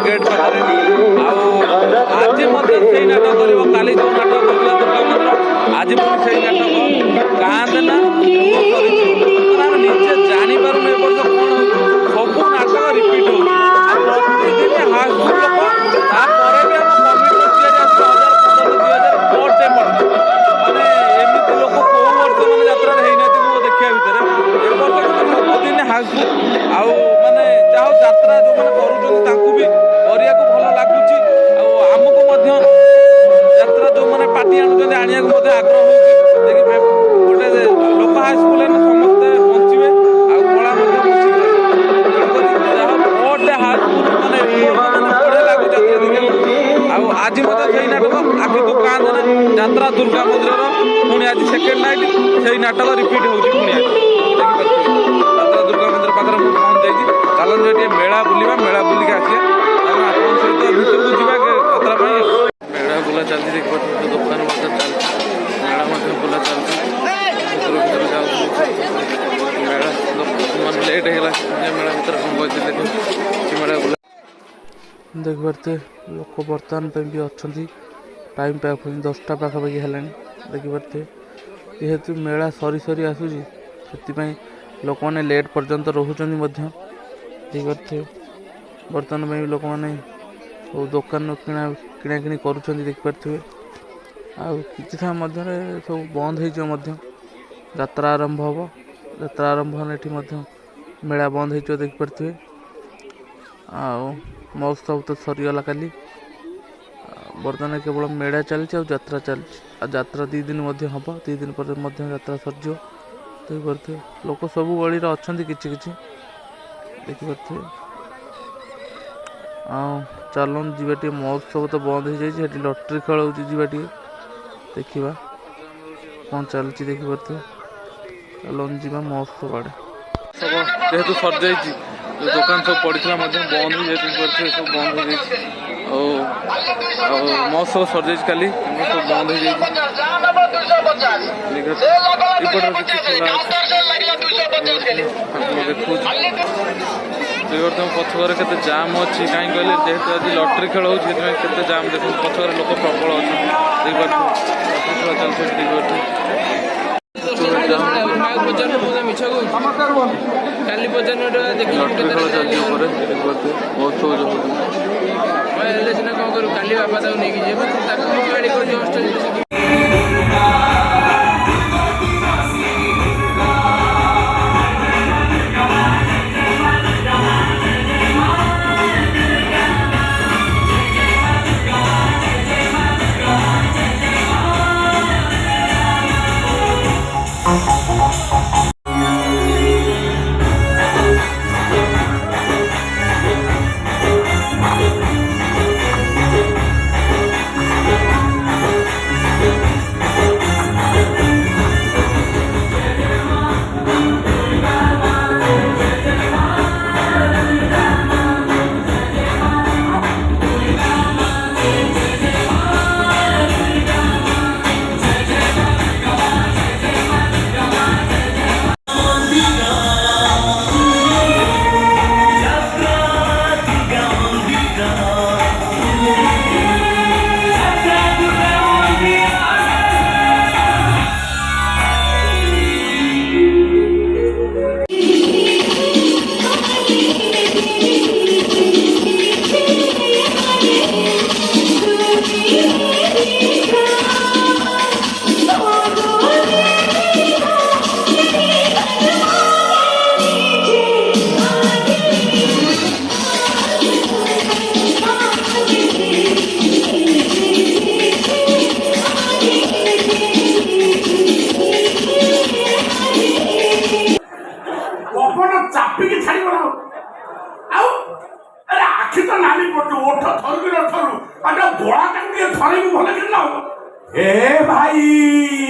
gate पाखे आज से नाटक कर काली जो नाटक कर दुर्गा मंदिर आज से नाटक गाँव देना निजे जापर सब नाटक रिपीट हो हाउसफुल लोक माने एमती लोक कौ वर्ष मैंने यात्रा देखा भितर ए वर्ष सबुदिन हाउसफुल आने चाहो यात्रा जो मैंने करा भल लगुच आमको यात्रा जो मैंने पार्टी आने आग्रह हो गोटे लोक हाउसफुल समस्ते बचे कला बड़े हाउसफुल मैंने बढ़िया लगुच आज से नाटक आखि दुकान यात्रा दुर्गा मंदिर पुणी आज सेकेंड नाइट से नाटक रिपीट होनी आज यात्रा दुर्गा मंदिर पाखे मुझे पहुँच जाइए चलते ये मेला बुलवा मेला बुलिक आसिया आप सहित भितर को जावा यात्रा मेला बुला चलती देखिए दुकान मेला बुला चलती मेला मन लेट है मेला भर कौन कहते मेला बुला देख पारे लोक बर्तमान भी अच्छा टाइम पाख 10टा पाखापाखि है देखिपारे जेहेतु मेला सरी सरी आसूसी से लोक मैंने लेट पर्यंत रोचन देखिए बर्तमान में लोक मैंने सब दुकान किणा किणाकिणी कर देखिपारे कि सब बंद हो यात्रा आरंभ हम यात्रा आरंभ ये मेला बंद हो देखिपारे महोत्सव तो सरीगला काली बर्तमान केवल मेला चलती यात्रा चलती यात्रा 2 दिन हम 2 दिन पर यात्रा सरज देखिए लोक सब गली अच्छा कि देखिए चलन जी महोत्सव तो बंद हो जाए लटरी खेल हो देखा कौन चलती देखिए चलन जी महोत्सव आड़े सब जेहेतु सर जाइए दुकान सब पड़ा बंद हो जाए सब बंद हो जाए महोत्सव सर जाए काली सब बंद हो जाए देखो पथर के जाम अच्छी कहीं कहले जेहेतु आज लटरी खेल हो जाम देख पथर लोक प्रबल अच्छा चलते काली महोत्सव जो सीना कौन करूँ काली बापा तक नहीं गाड़ी कर ए भाई